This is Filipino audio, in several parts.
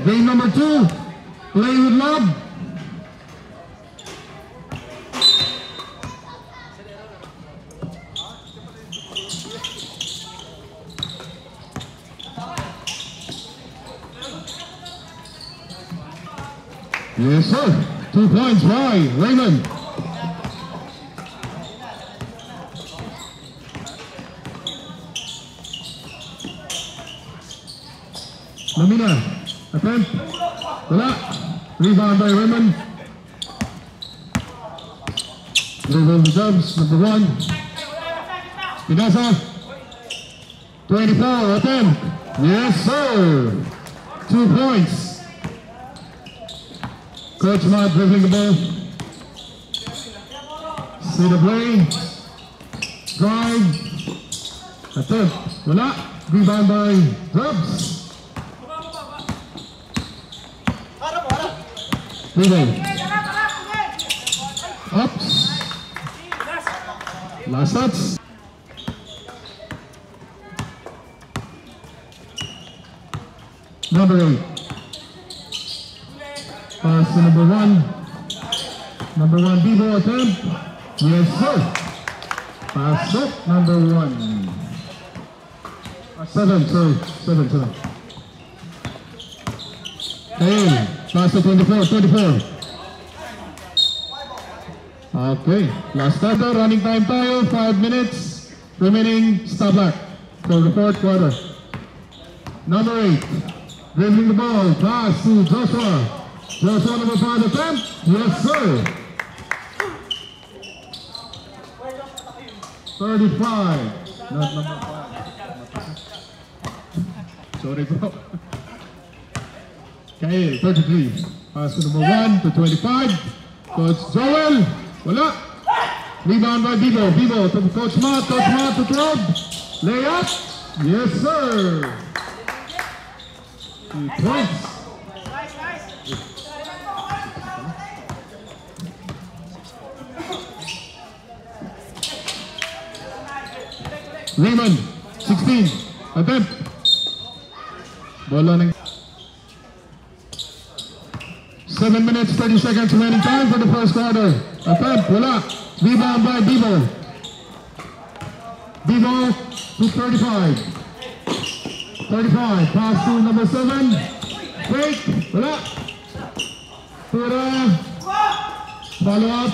Game number 2. Play with love. Yes, sir. 2 points by Raymond. Lamina, attempt. Wala. Rebound by Raymond. Dribble the Dubs, number 1. Pinasa. 24, attempt. Yes, sir. 2 points. Coach Matt dribbling the ball. See the play. Drive. Attempt. Wala. Rebound by Dubs. Dribble. Ups. Last touch. Number 8. Pass to number 1. Number 1, Bibo attempt. Yes, sir. Pass up, number 1. 7, sorry. 7. Hey, pass to 24. Okay, last quarter, running time tayo, 5 minutes. Remaining, stop back for the 4th quarter. Number 8, dribbling the ball, pass to Joshua. Joshua number 5 attempt. Yes, sir. 35. Not number 5. Sorry, bro. Okay, 33. Pass to number 1 to 25. Coach Joel. Wala. Rebound by Bibo. Bibo to Coach Matt. Coach Matt to 12. Layup. Yes, sir. 2 points. Raymond, 16, attempt. Ball on. 7 minutes, 30 seconds remaining time for the 1st quarter. Attempt, wala. Rebound by Bibo. Bibo to 35. 35, pass to number 7. Break, wala. Pura. Follow up.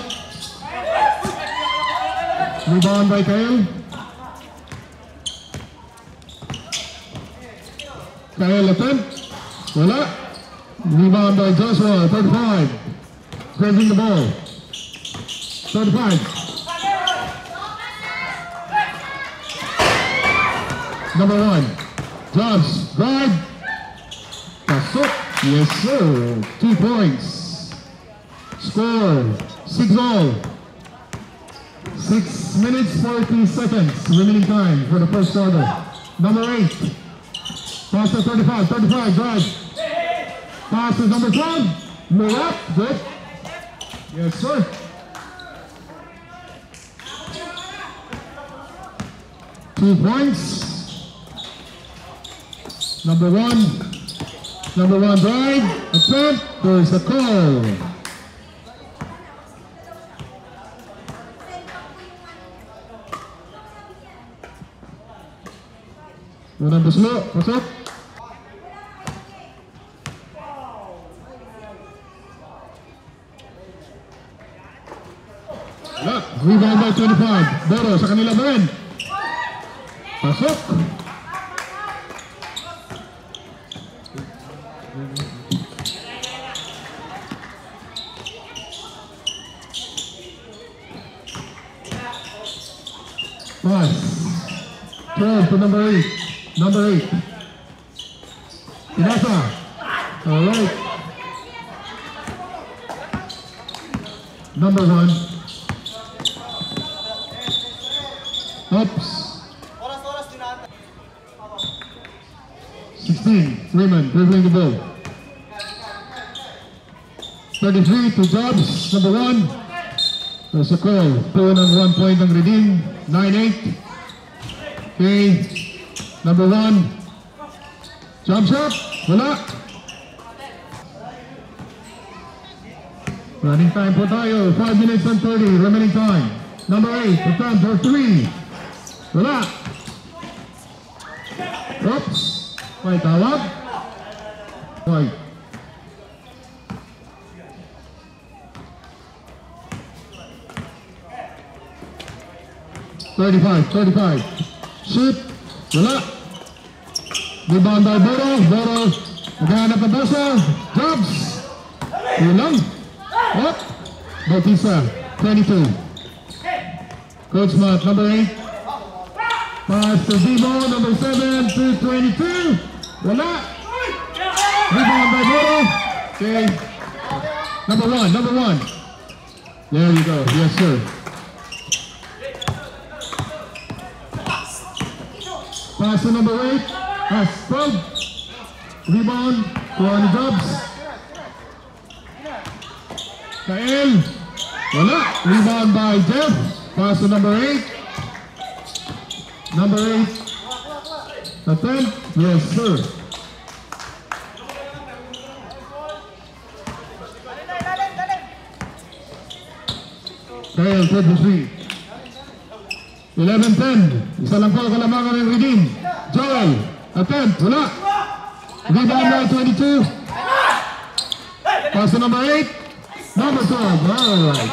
Rebound by Kyle. Kyle attempt. Wala. Rebound by Joshua, 35. Dribbling the ball. 35. Number 1. Jobs. Drive. Pass up. Yes, sir. 2 points. Score. 6-all. 6 minutes, 40 seconds. Remaining time for the 1st quarter. Number 8. Pass to 35, drive. Pass to number 12. Lay up, good. Yes, sir. Two points. Number 1 drive. Attempt. There's a call. Unang buslo, pasok. Rebound by 25. Boro sa kanila ba rin? Pasok. Pass. 12 to number 8. Number 8. Pinasa. All right. Number 1. Oops. 16. Raymond dribbling the ball. 33 to Jobs. Number 1. There's a call. Pull ng 1 point ang redeem. 9-8. Okay. Number 1. Jump shot. Wala. Running time po tayo, 5 minutes and 30 remaining time. Number 8, attempt for 3. Wala. Oops. May tawag. White. Thirty-five. Shoot. Wala. Rebound by Boro. Boro. Naghahanap ng basa. Jobs. Yun lang. Up. Bautista. 22. Coach Matt, number 8. Pass to Vivo, number 7 to 22. Wala. Rebound by Boro. Okay. Number 1. There you go. Yes, sir. Pass to number 8. Pass 12. Rebound. Kuha ni Jobs. Kael. Wala. Rebound by Jeff. Pass to number 8. Number 8. Attempt. Yes, sir. Kael, 33. 11-10. Isa lang po kalamangan ng Redeem. Joel. Attempt. Wala. Rebound by 22. Pass to number 8. Number 12. Alright.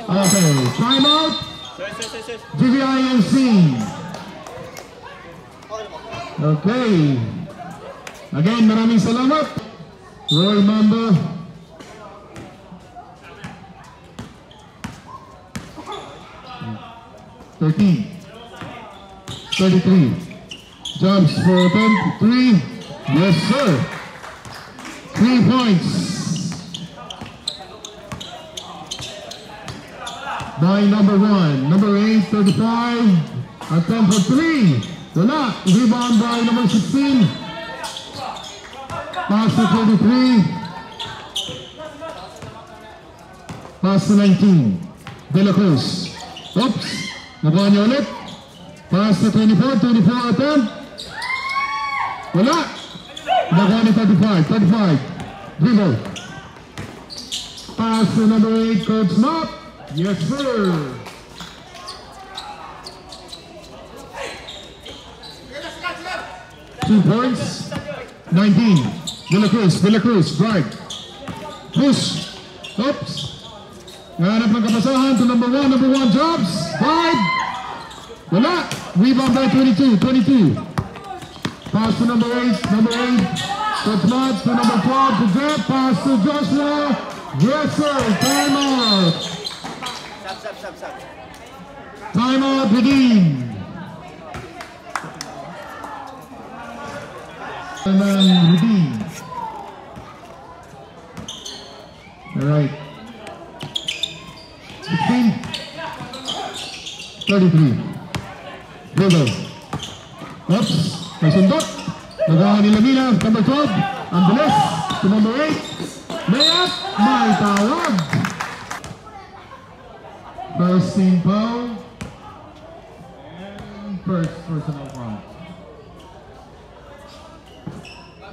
Okay. Time out. GVIMC. Okay. Again, maraming salamat. Roy Mamba. $13. 33. Jumps for attempt 3. Yes, sir. 3 points. By number 1. Number 8, 35. Attempt for 3. Wala. Rebound by number 16. Pass to 33. Pass to 19. De La Cruz. Oops. Nakuha niya ulit. Pass to 24 attempt. Wala. Nakuha ni 35. Dribble. Pass to number 8, Coach Matt. Yes, sir. Two points. 19. De La Cruz. Drive. Push. Oops. Nahanap ng kapasahan to number 1 Jobs. 5. Wala. Rebound by 22. Pass to number 8. Coach Matt to number 12 to Jeff. Pass to Joshua. Yes, sir. Time out. Stop. Time out, Redeem. Redeem. All right. 16. 33. Dribble. Oops. Nasundot. Nagawa ni Lamina. Number 12. Angeles. To number 8. Layup. May tawag. First team foul. And first personal foul.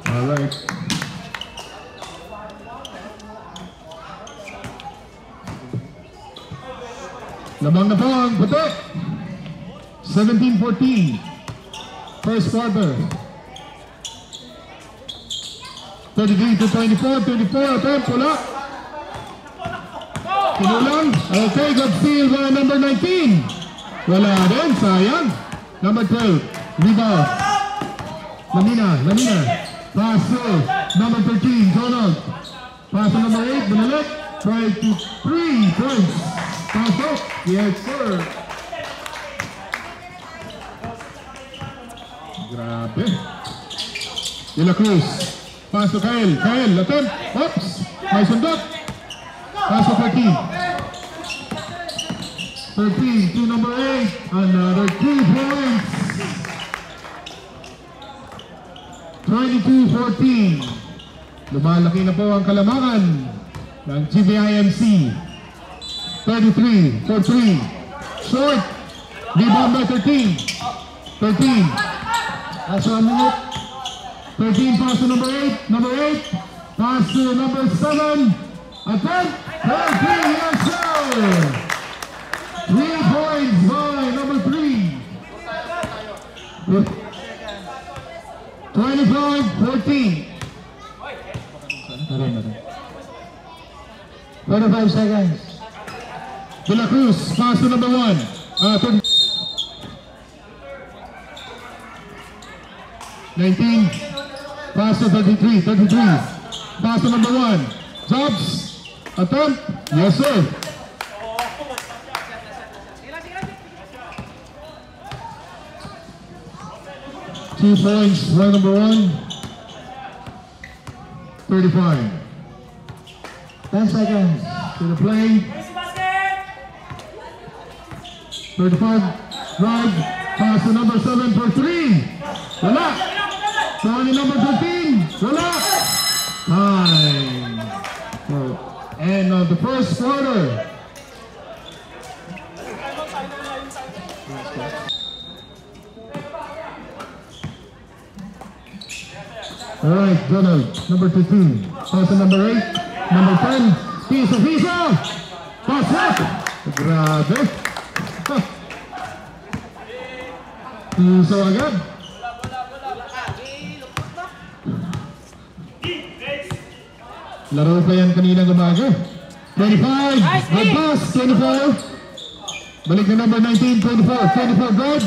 All right. Lamang na po ang puti. 17-14. First quarter. 33 to 24 attempt. Wala. Kinulang. Okay, good steal by number 19. Wala din, sayang. Number 12. Rebound. Lamina. Pass to number 13, Donald. Pass to number 8, Benelec. Try to 3 points. Pass up. Yes, sir. Grabe. De La Cruz. Pass to Kyle. Attempt. Oops. May sundot. Pass to 13. 13 to number 8. Another 2 points. 22-14. Lumalaki na po ang kalamangan ng GVIMC. 33 for 3. Short. Rebound by 13. That's 1 minute. 13 pass to number 8. Pass to number 7. Attempt, 13, yes sir! 3 points by number 3. 25-14. 25 seconds. De La Cruz, pass to number 1. 19, pass to 33, pass to number 1. Jobs, attempt, yes sir. Two points by number 1. 35. 10 seconds. To the play. 35, drive, pass to number 7 for 3. Wala. Tony number 13. Wala. Time. And the first quarter. All right, Donald, number 13. Pass to number 8. Number 10. Piso. Pass up. Grabe. Piso agad. Laro pa yan kaninang umaga. 25. Good pass. 24. Balik na number 19. 24. 24 good.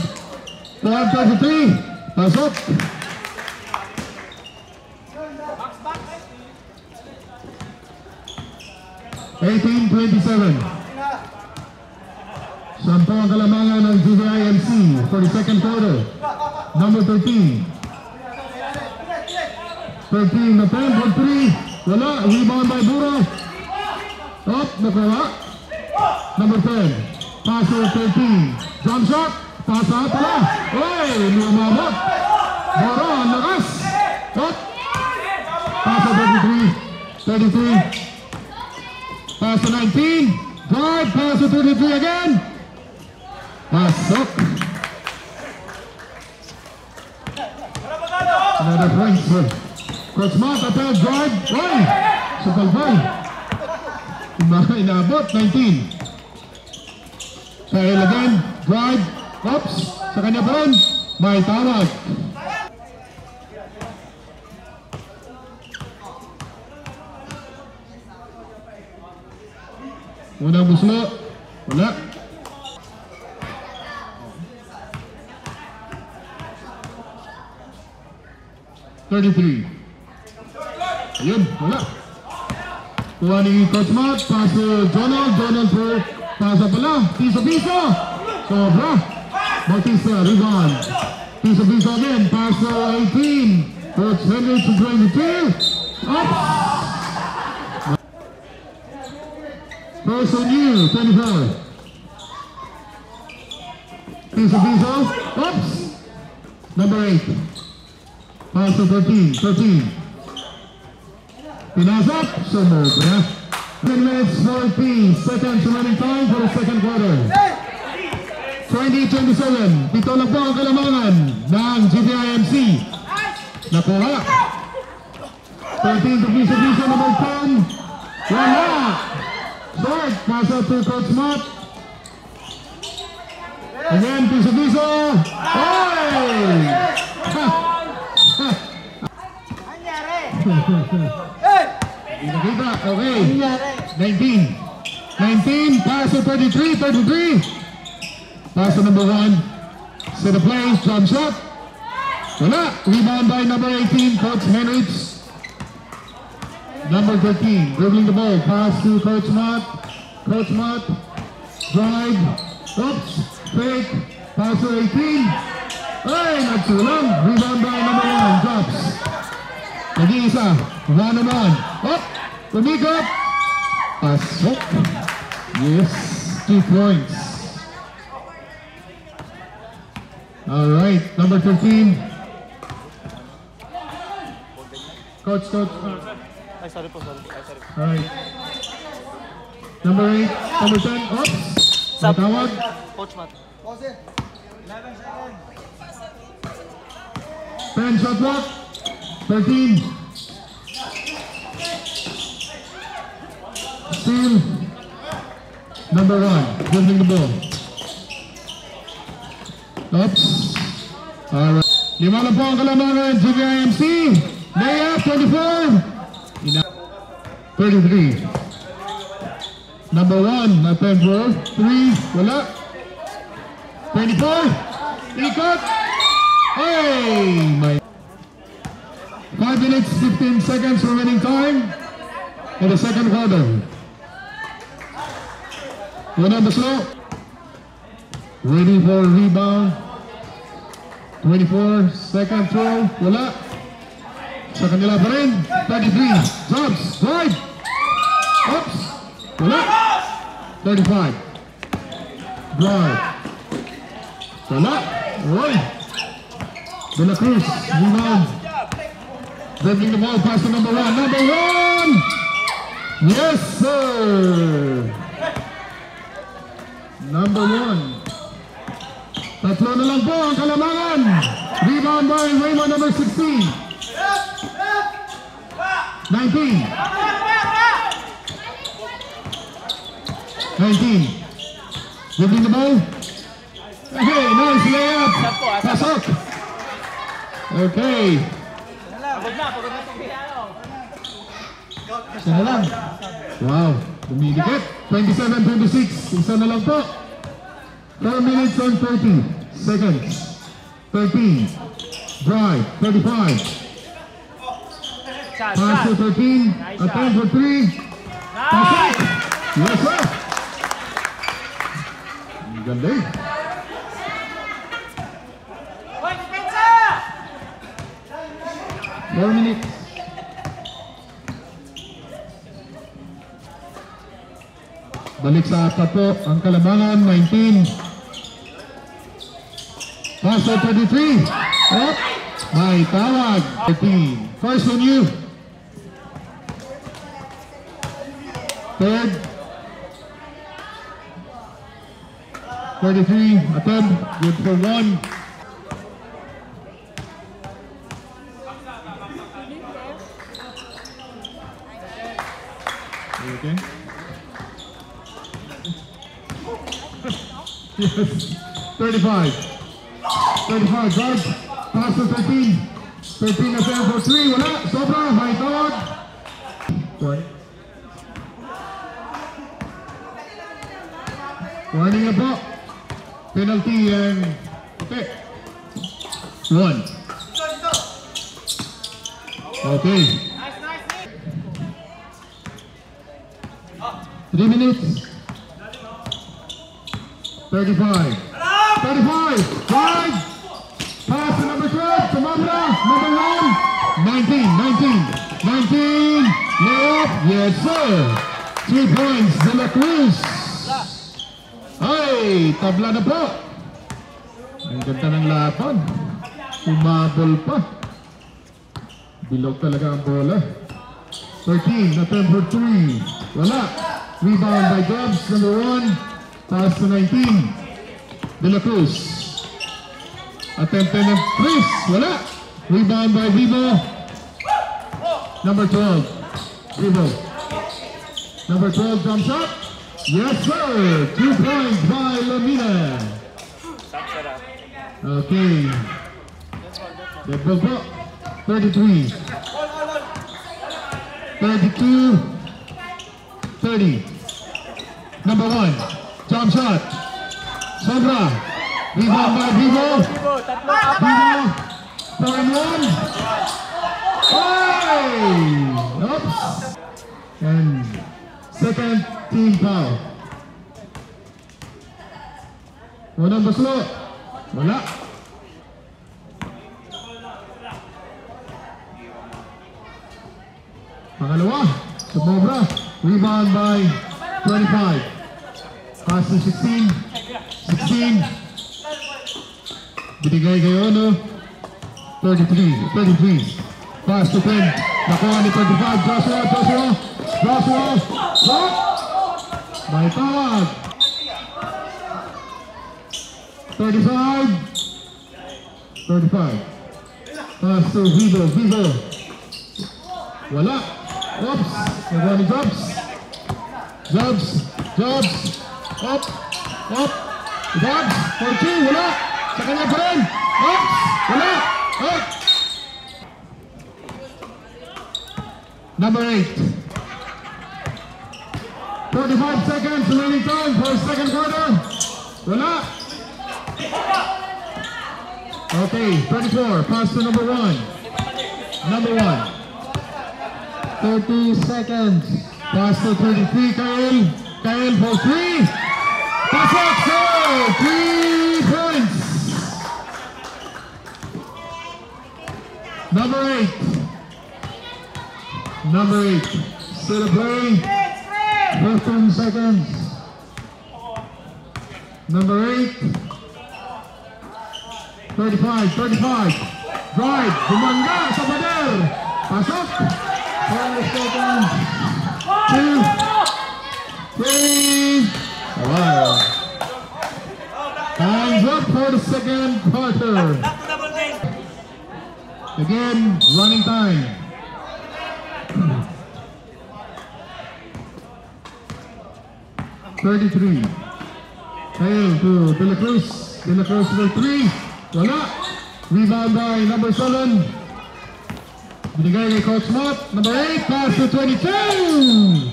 4-33. Pass up. 18-27. Sampo ang kalamangan ng GVIMC for the second quarter. Number 13. 13 na 10 for 3. Wala. Rebound by Buro. Up. Nakuha. Number 10. Passer 13. Jump shot. Pass out pala. Oy! Lumabot. Buro. Ang lakas. Up. Passer 33. Pass to 19. Drive. Pass to 33 again. Pasok. Another point for Coach Matt. Attack drive. Oy! Sukalbay. Inabot. 19. Sahil again. Drive. Oops. Sa kanya pa rin. May tawag. Unang buslo. Wala. Ayun, wala. Kuha ni Coach Matt, pass to Donald for pasa pala, piso. Sobra. Bautista, rebound. Piso again, pass to 18. Coach Henry to 22. Up. First on you, 24. Piso. Oops. Number 8. Pass to 13. Pinasok, sumobra. 10 minutes, 40 seconds remaining time for the second quarter. 20-27. Pito lang po ang kalamangan ng GVIMC. Nakuha. 13 to piso, number 10. Wala. Short, pass out to Coach Matt. Again, piso. Oy! Nakita, okay. 19, pass to 33. Pass to number 1. Set of plays, jump shot. Wala. Rebound by number 18, Coach Henrich. Number 13, dribbling the ball. Pass to Coach Matt. Drive. Oops. Fake. Pass to 18. Ay, nagsulang. Rebound by number 1, drops. Nag-iisa. 1-on-1. Up. Tumikot. Pasok. Yes. 2 points. Alright. Number 13. Coach. Ay, sorry po. Alright. Number 8. Number 10. Oops. Matawag. Coach Matt. 10 shot clock. 13. Steal. Number 1, dribbling the ball. Oops. Alright. 5 na po ang kalamangan. GBIMC. Layup, 24. 33. Number 1, attempt for 3. Wala. 24. Ikot. Hey! My 5 minutes, 15 seconds remaining time in the second quarter. One on the slow. Ready for rebound. 24, second throw. Wala. Sa kanila pa rin. 33. Drops. Right. Oops. Wala. 35. Drive. Wala. Right. De La Cruz. Rebound. Dribbling the ball past to number 1. Number 1! Yes, sir! Number 1. Tatlo na lang po ang kalamangan. Rebound by Raymond, number 16. 19. 19. Dribbling the ball. Okay, nice layup. Pasok. Okay. Pagod na itong piano. Isa na lang. Wow, dumidikit. 27-26. Isa na lang po. 4 minutes and 30 seconds. 13. Drive. 35. Pass to 13. Attempt for 3. Pasok. Yes, sir. Ang ganda eh. Hoy, depensa! 4 minutes. Balik sa apat po ang kalamangan. 19. Pass to 33. Up. May tawag. 13. First on you. Third. 33. Attempt. Good for 1. Okay. Yes. 35. 35 guard. Pass to 13. 13 attempt for 3. Wala. Sobra. May tawag. Warning na po. Penalty and okay. 1. Okay. 3 minutes. 35. 35. Drive. Pass to number 12. Tumabra. Number 1. 19. 19. 19. Layup. Yes, sir. 3 points. De La Cruz. Ay, tabla na po. Ang ganda ng laban. Umabol pa. Bilog talaga ang bola. 13. Attempt for 3. Wala. Rebound by Dubs, number 1. Pass to 19. De La Cruz. Attempt and Chris. Wala. Rebound by Vivo. Number 12. Vivo. Number 12 comes up. Yes, sir. 2 points by Lamina. Okay. Dead ball po. 33. 32. 30. Number 1. Jump shot. Sobra. Rebound by Vivo. Vivo. 4-1. Hey! Oops. And second team foul. Unang baslo. Wala. Pangalawa. Sumobra. Rebound by 25. Pass to 16. 16. Binigay kay Ono. 33. Pass to 10. Nakuha ni 25. Joshua. Shot. May tawag. 35. Pass to Vivo. Wala. Oops. Nagawa ni Drops. Jobs. Up. Jobs. For 2. Wala. Sa kanya pa rin. Oops. Wala. Up. Number 8. 45 seconds remaining time for second quarter. Wala. Okay, 24. Pass to number 1. Number 1. 30 seconds. Pass to 33, Kyle. Kyle for 3. Pass up, sir. 3 points. Number 8. Number 8. Still a play. 15 seconds. Number 8. 35. Drive. Bumangga sa pader. Pasok. 4 seconds. 2. 3. Wow. Time's up for the second quarter. Again, running time. $33. Tail to De La Cruz. De La Cruz for 3. Wala. Rebound by number 7. Binigay kay Coach Mott. Number 8. Pass to 22.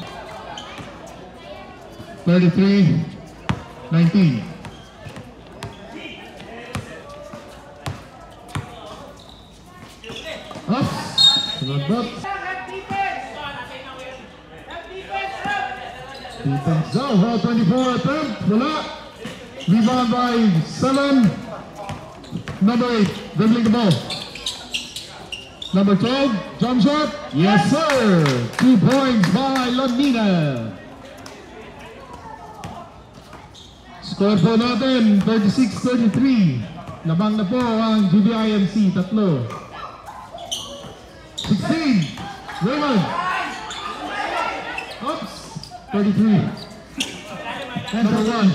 33-19. Up. Good up. Defense zone, 24 attempt, wala. Rebound by 7. Number 8, dribbling the ball. Number 12, jump shot. Yes, sir. 2 points by Londina. Score po natin, 36-33. Labang na po ang GBIMC, tatlo. 16, Raymond. Oops. 33. Number 1.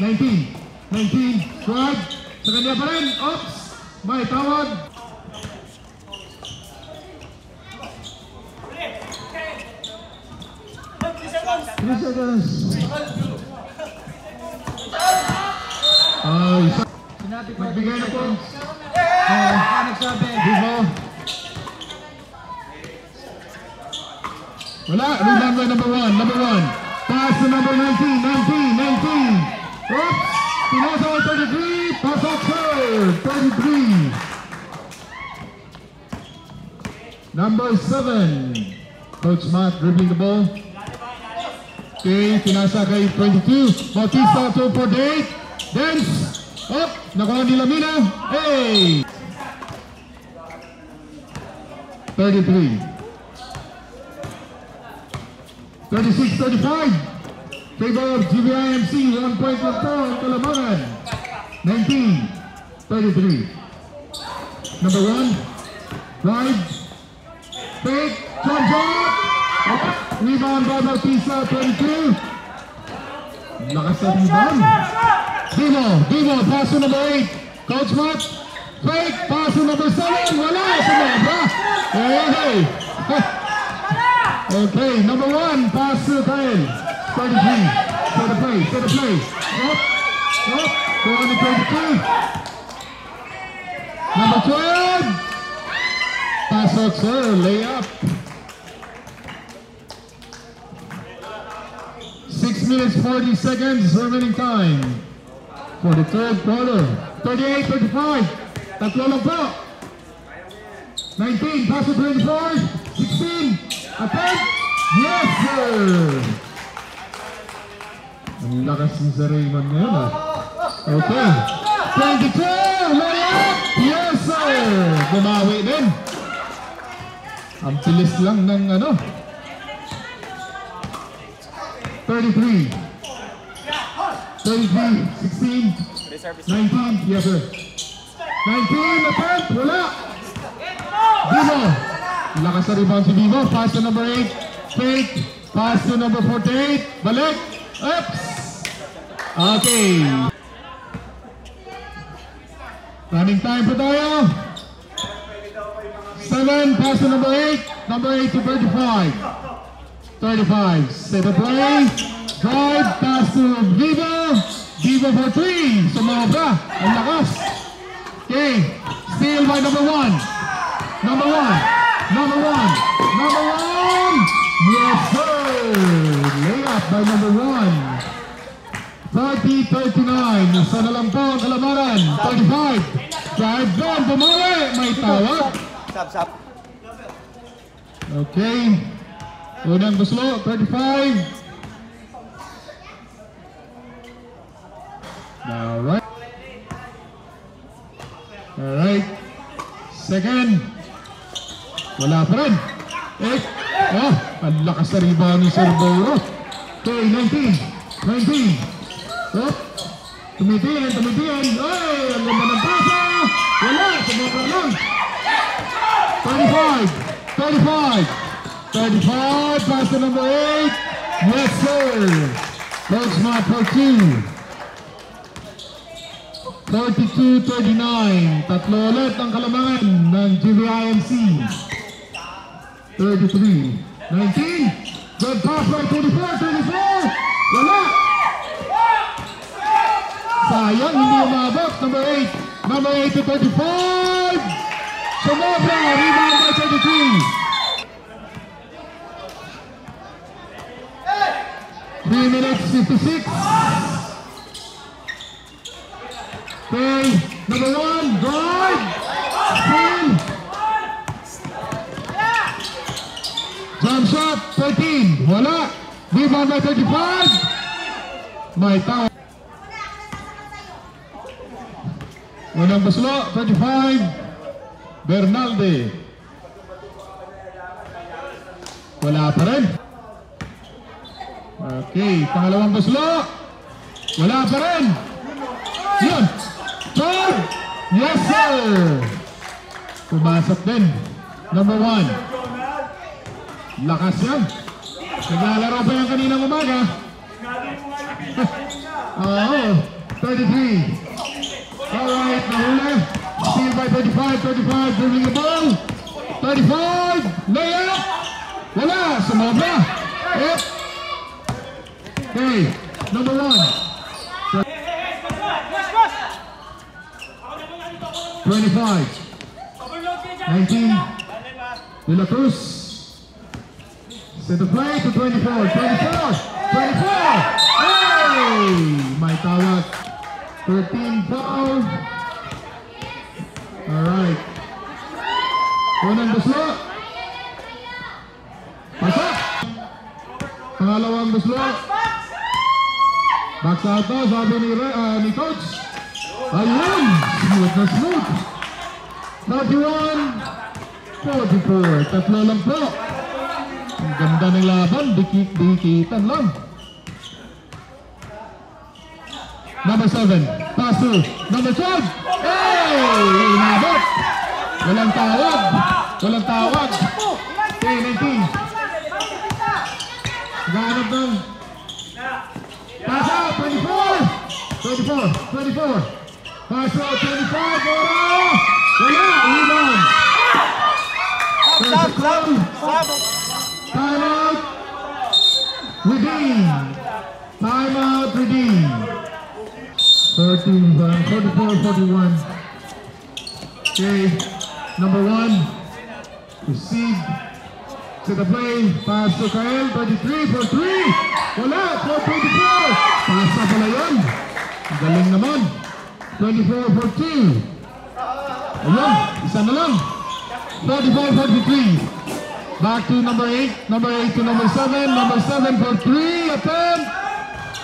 19. Squad. Sa kanya pa rin. Oops. May tawag. Three seconds. Sinabi ko. Magbigay na po. Nagsabi. Vivo. Wala. Rebound by number 1. Number 1. Pass to number 19. 19. Oops. Pinasa ko 33. Pasok sir. 33. Number 7. Coach Matt dribbling the ball. Okay. Pinasa kay 22. Bautista to 48. Dance. Up. Nakuha ni Lamina. Hey. 33. 36-35. Favor of GBIMC. 1 point lang po ang kalamangan. 19-33. Number 1. Drive. Fake. Jump shot. Rebound by Bautista. 22. Lakas sa rebound. Divo. Pass to number 8. Coach Matt. Fake. Pass to number 7. Wala. Sumabra. Hey. Okay, number 1, pass to Kyle. 33. Set the play. Up. Going to 32. Number 12. Pass out, sir. Layup. 6 minutes, 40 seconds remaining time for the third quarter. 38-35. Tatlo lang po. 19, pass to 24. 16. Attempt! Yes, sir! Ang lakas ni Sir Raymond ngayon, ah. Okay. 22! Layup! Yes, sir! Bumawi din. Ang bilis lang ng ano. 33. 16. 19. Yes, sir. 19. Attempt! Wala! Dino! Lakas sa rebound si Vivo. Pass to number 8. Fake. Pass to number 48. Balik. Oops. Okay. Running time pa tayo. 7. Pass to number 8. Number 8 to 35. 35. Set a play. Drive, pass to Vivo. Vivo for 3. Sumobra. Ang lakas. Okay. Steal by number 1. Number 1. Number 1. Number 1. Yes, sir. Layup by number 1. 30-39. Isa na lang po ang kalamaran. 35. Drive down. Bumawi. May tawag. Sab. Okay. Unang buslo. 35. Alright. Alright. Second. Wala pa rin. 8. Oh, ang lakas na rebound ni Sir Boro. Okay, 19. 19. Oh, tumitiyan. Ay, ang ganda ng pasa. Wala, sumobra lang. 35. Pass to number 8. Yes, sir. Close mark for 2. 42-39. Tatlo ulit ang kalamangan ng GVIMC. 33. 19. Good pass by 24. Wala. Sayang, hindi umabot. Number 8. Number 8 to 35. Sumobra. Rebound by 33. 3 minutes 56. Okay, number 1, drive, steal, jump shot, 13, wala, rebound by 35, may tao. Unang buslo, 35, Bernalde. Wala pa rin. Okay, pangalawang buslo, wala pa rin. Yun. Third! Yes, sir! Pumasok din. Number 1. Lakas yan. Naglalaro pa yan kaninang umaga. Oo. 33. Alright, nahuli. Steal by 35. Dribbling the ball. 35. Layup. Wala. Sumobra. Yep. Okay. Number 1. 25, 19, De La Cruz, set the play to 24, 24, hey! May tawag, 13 foul. Alright. Unang buslo. Pasok. Pangalawang buslo. Back out to, sabi ni Coach. Ayun! Smooth na smooth. 31-44. Tatlo lang po. Ang ganda ng laban. Dikitan lang. Number 7. Pass to number 12. Hey! Inabot. Walang tawag. Okay, 19. Ganap ng pass out. 24. Pass out, 25, wala, rebound. Sab. Timeout, redeem. 44-41. Okay, number 1, receive, to the play, pass to Kael, 33 for 3, wala, 4-24, pass na pala yun, galing naman. 24 for 2. Ayun, isa na lang. 45-43. Back to number 8. Number 8 to number 7. Number 7 for 3. Attempt.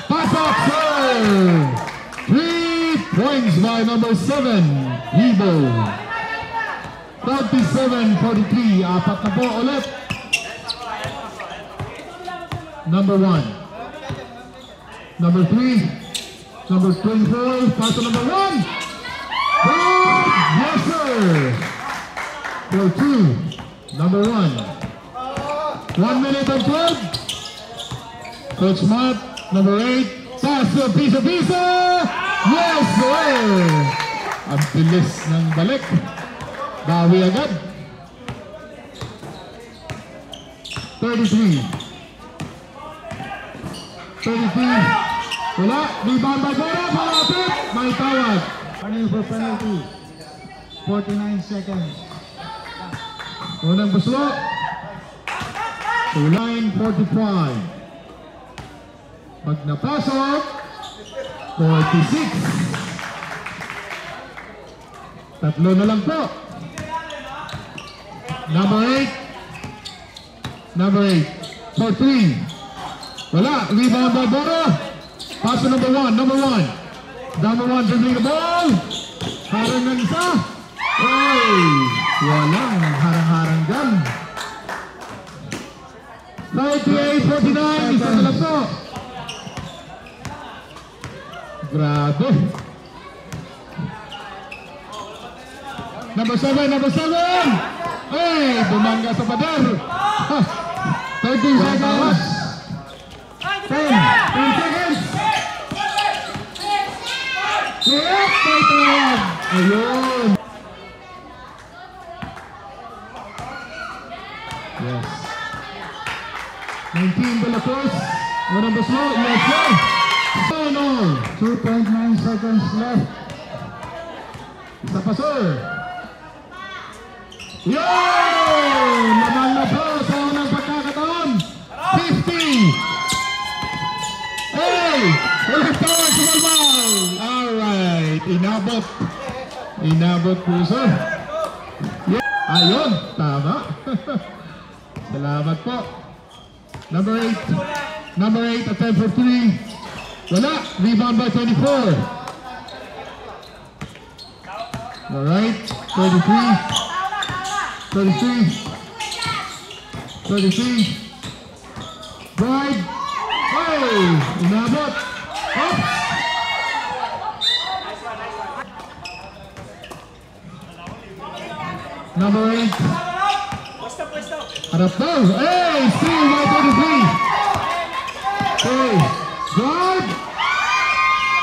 Pass up, sir. 3 points by number 7. Hebo. 37-43. Apat na po ulit. Number 1. Number 3. Number 24, pass to number 1. Yes, sir. For 2, number 1. 1 minute and 12. Coach Matt, number 8. Pass to Pisa. Yes, sir. Ang bilis ng balik. Bawi agad. 33. 33. Wala. Rebound by Bora. Malapit. May tawag. Running for penalty. 49 seconds. Unang buslo. To line 45. Pag napasok, 46. Tatlo na lang po. Number 8. Number 8. For 3. Wala. Rebound by Bora. Pass to number 1. Number 1. Number 1 dribbling the ball. Harang ng isa. Oy! Walang harang-harang dyan. 38-49. Isa na lang po. Grabe. Number 7. Number 7. Hey! Bumangga sa pader. 13 seconds. 10 seconds. Yes, may tawag. Ayun. Yes. 19 de la Cruz. Unang buslo. Yes, sir. Final. 2.9 seconds left. Isa pa, sir. Yun! Naman na po sa unang pagkakataon. 50. Hey! Ulit tawag sa balbal. Alright. Inabot. Inabot po, sir. Yeah. Ayun. Tama. Salamat po. Number 8. Number 8, attempt for 3. Wala. Rebound by 24. Alright. 33. 33. 33. Drive. Hey! Inabot. Oops! Number 8. Harap daw. Hey! Steal by 33. Hey! Drive!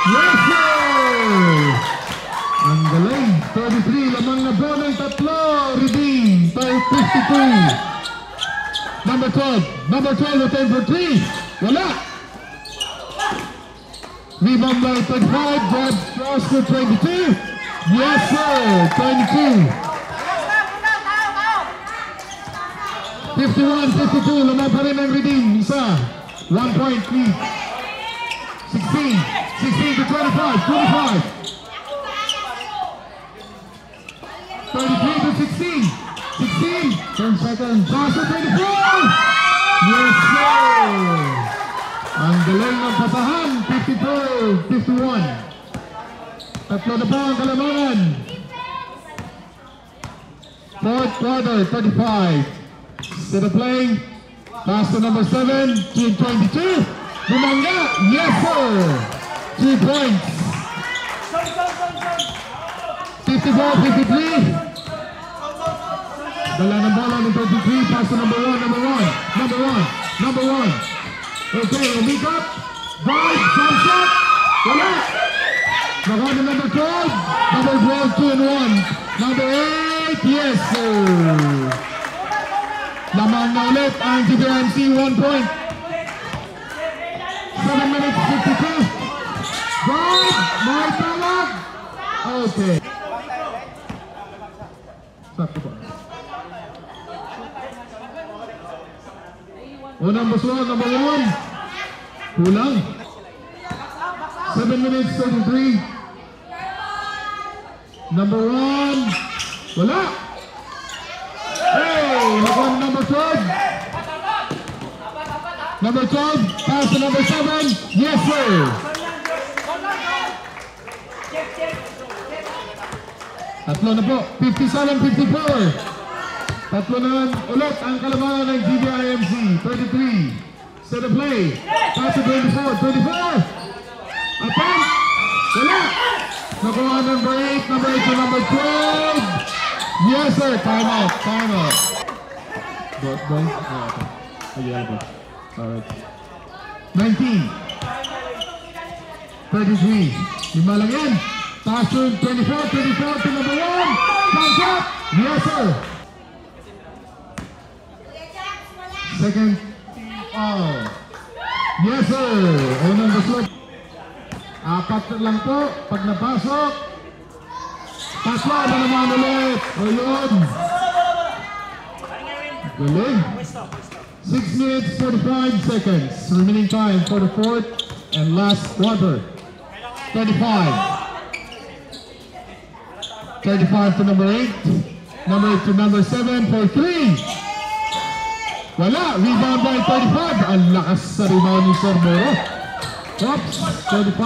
Yes, sir! Ang galing. 33. Lamang na po ng tatlo. Redeem. 52. Number 12. Number 12 attempt for 3. Wala. Rebound by 25. Grab cross to 22. Yes, sir. 22. 51-52. Lamang pa rin ang redeem. Isa. 1 point lead. 16. 16 to 25. 25. 33 to 16. 16. 10 seconds. Pass to 24. Yes, sir. Ang galing ng pasahan. 54-51. Tatlo na po ang kalamangan. Fourth quarter, 35. Instead of playing, pass to number 7, team 22. Bumangga, yes sir. 2 points. 54-53. Dala ng bola ng 23, pass to number 1, number 1, number 1, number 1. Okay, umikot. Drive, jump shot. Wala. Naka na number 12, number 12, 2 and 1. Number 8, yes sir. Lamang na ulit ang GBMC, 1 point. 7 minutes 52. Drive! May tawag! Okay. Sakto po. Unang buslo, number 1. Kulang. 7 minutes 33. Number 1. Wala. Hey, number 12. Number 12, pass to number 7. Yes, sir. Tatlo na po, 57-54. Tatlo na ulit ang kalamangan ng GBIMC. 33. Set of play. Pass to 24. 24. Attempt. Wala. Nakuha number 8, number 8 to number 12. Yes, sir. Time out. Time out. Boy? Okay. Alright. 19. 33. Lima lang yan. Pass to 24, 24 to number 1. Comes up. Yes, sir. Second. Oh. Yes, sir. Unang basok. Apat lang po. Pag napasok. Pasok na naman ulit. O yun. Galing. 6 minutes 45 seconds. Remaining time for the fourth and last quarter. 35. 35 to number 8. Number 8 to number 7 for 3. Wala. Rebound by 35. Ang lakas sa rebound ni Sir Moro. Oops. 35,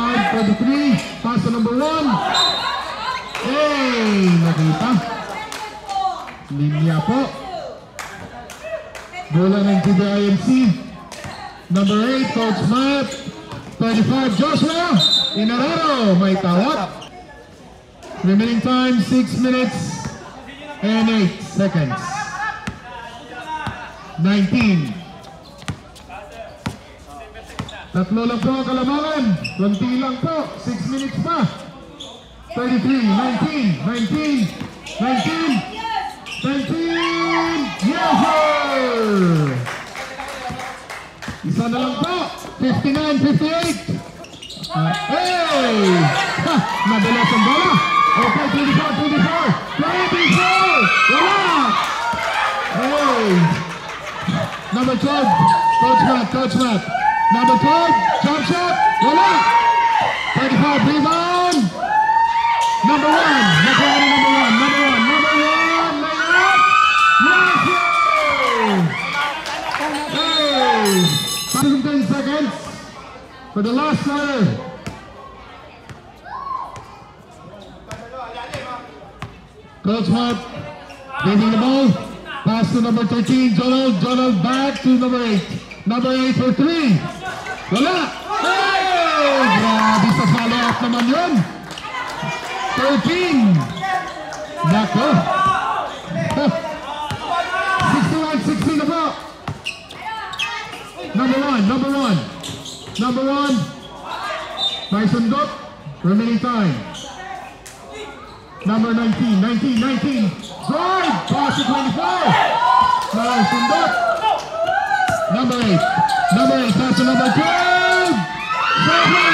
43. Pass to number 1. Hey! Nakita. Linya po. Bola ng GBIMC. Number 8, Coach Matt. 35, Joshua. Inararo. May tawat. Remaining time, 6 minutes and 8 seconds. 19. Tatlo lang po kalamangan. 20 lang po. 6 minutes pa. 33, 19, 19, 19, 19. Yes, sir! Isa na lang po. 59, 58. Hey! Ha! Madalas ang bola. Okay, 24, 24. 24! Wala! Hey! Number 12, Coach Matt, Coach Matt. Number 12, jump shot. Wala! 35, rebound. Number 1, nakuha na number 1, number 1, number 1, layup! Yes, sir! Hey! 10 seconds for the last quarter. Coach Matt, giving the ball. Pass to number 13, Donald. Donald back to number 8. Number 8 for 3. Wala! Hey! Grabe sa follow-up naman yun. 13. Nako. 61-16 na po. Number 1, number 1. Number 1. May sundot. Remaining time. Number 19, 19, 19. Drive! Pass to 24. May sundot. Number 8. Number 8. Pass to number 12. Joshua!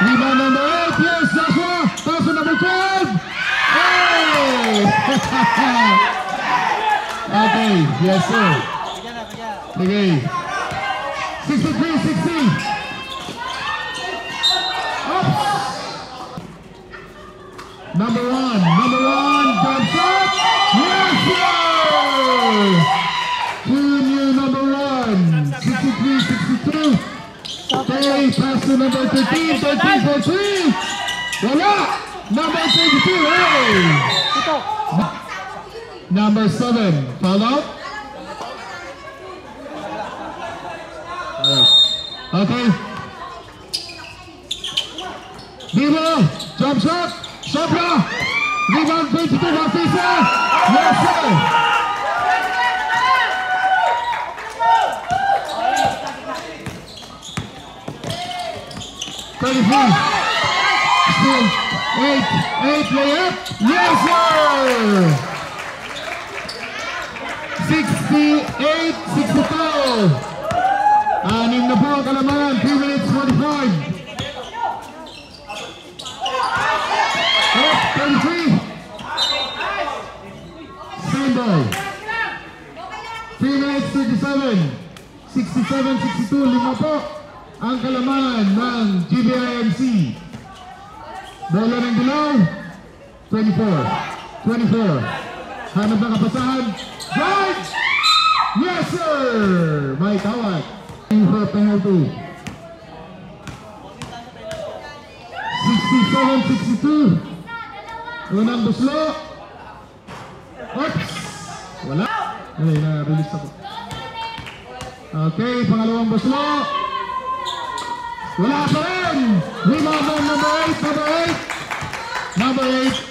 Rebound number 8. Yes, Joshua! Pass to number 12. Hey! Okay. Yes, sir. Okay. 63-60. Number 1, jump shot. Yes, sir! Team new number 1, 63-62. Okay, pass to number 13, 13 for 3. Wala! Number 32, hey! Number 7, foul out. Okay. Vivo, jump shot. Sobra! Rebound 22, Baptista! Yes, sir! Still 8 layup! Yes, sir! 68-62! Anim na po ang kalamangan, 3 minutes 45. 33. Same ball. 3 minutes 37. 67-62. 5 po ang kalamangan ng GBIMC. Bola ng dilaw. 24. 24. Hanap ng kapasahan. Drive! Yes, sir! May tawag. For penalty. 67-62. Unang buslo. Oops! Wala. Ay, na-release ako. Okay, pangalawang buslo. Wala pa rin. Rebound ng number 8, number 8. Number 8.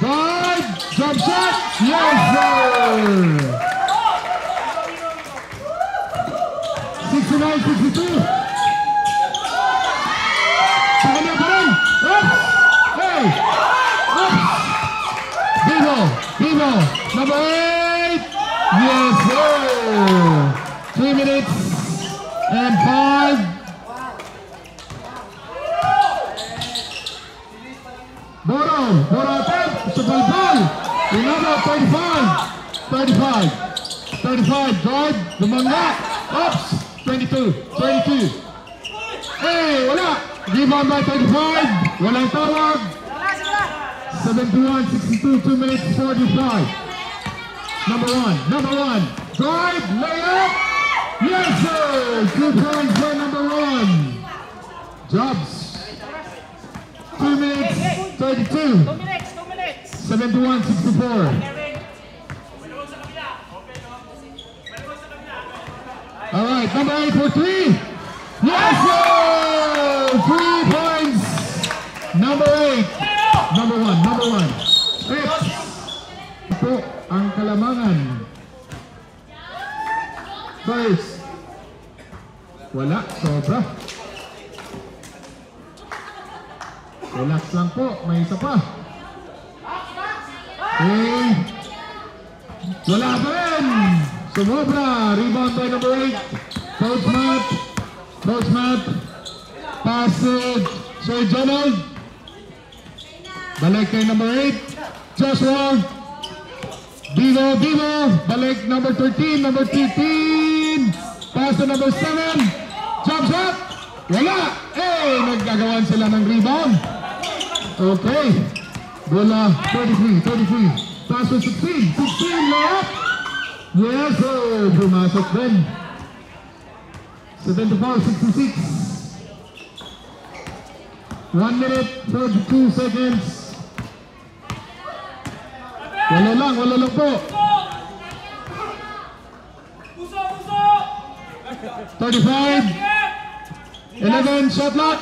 Drive! Jump shot! Yes, sir! 69-62. Sa kanya pa rin. Oops! Hey! Vivo, number 8. Yes, sir. 3 minutes and 5. Boro attempt, Subalbal, another 35, drive, Lumanga, oops, 22. Hey, wala, rebound by 35, walang tawag, 71-62, 2 minutes 45. Number one, drive, layup, yes sir, 2 points for number 1. Jobs, 2 minutes 32, 2 minutes. 71-64. All right, number 8 for 3. Yes sir, 3 points. Number 8, number one. Ito ang Kalamangan. First. Wala, sobra. Relax lang po, may isa pa. Okay. Wala pa rin. Sumobra. Rebound by number 8. Coach Matt. Pass to Sir Donald. Balik kay number 8. Joshua. Divo. Balik number 13. Number 13. Pass to number 7. Jump shot. Wala. Naggagawan sila ng rebound. Okay. Bola 33. Pass to 16. 16 layup. Yes sir. Pumasok din. 74-66. 1 minute 42 seconds. Wala lang po. 35. 11 shot clock.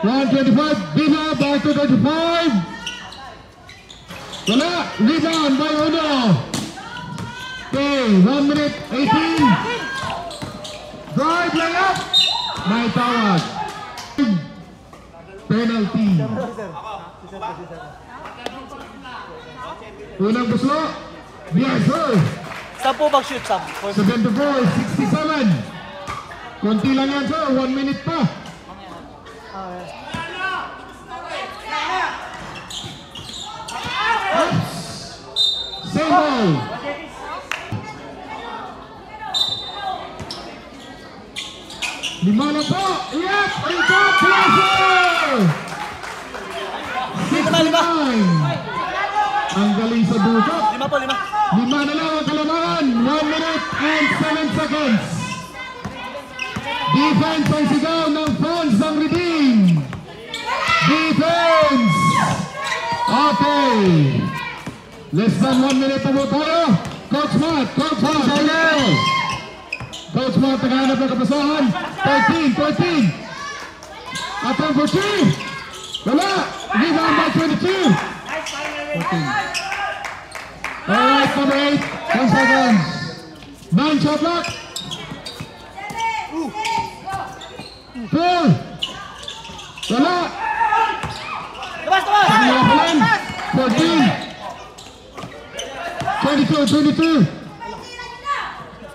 125. Diva back to 35. Wala. Rebound by Uno. Okay, 1 minute 18. Drive layup. May tawag. Penalty. Unang gusto. Yes sir. Saan po mag-shoot, Sam? 74-67. Konti lang yan sir. 1 minute pa. Oops. Same ball. Lima na po. Yep. Ito. Pleasure. 69. Ang galing sa butot. 5. Lima na lang ang Kalamangan. 1 minute and 7 seconds. Defense ang sigaw ng fans ng Redeem. Defense. Okay. Less than 1 minute na po tayo. Coach Matt. Coach Matt, naghahanap ng kapasahan. 13. Attempt for 3. Wala. Rebound by 22. 14. Alright, number 8. 10 seconds. 9 shot clock. 4. Wala. Labas! 14. 22.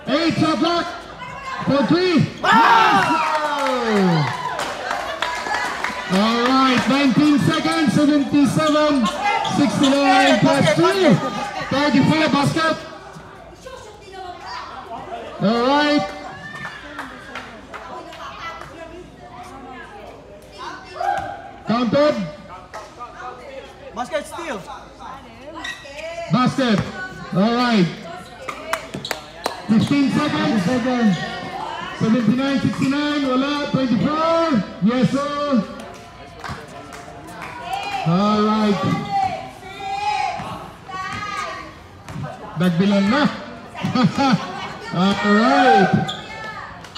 8 shot clock. 4-3. Alright, 19 seconds. 77. 69 plus 3. 35 basket. Alright. Counted. Basket steal. Basket. Alright. 15 seconds. 79-69. Wala. 24. Yes sir. Alright. Nagbilang na. Alright.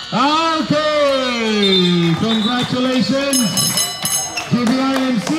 Okay. Congratulations, GBIMC.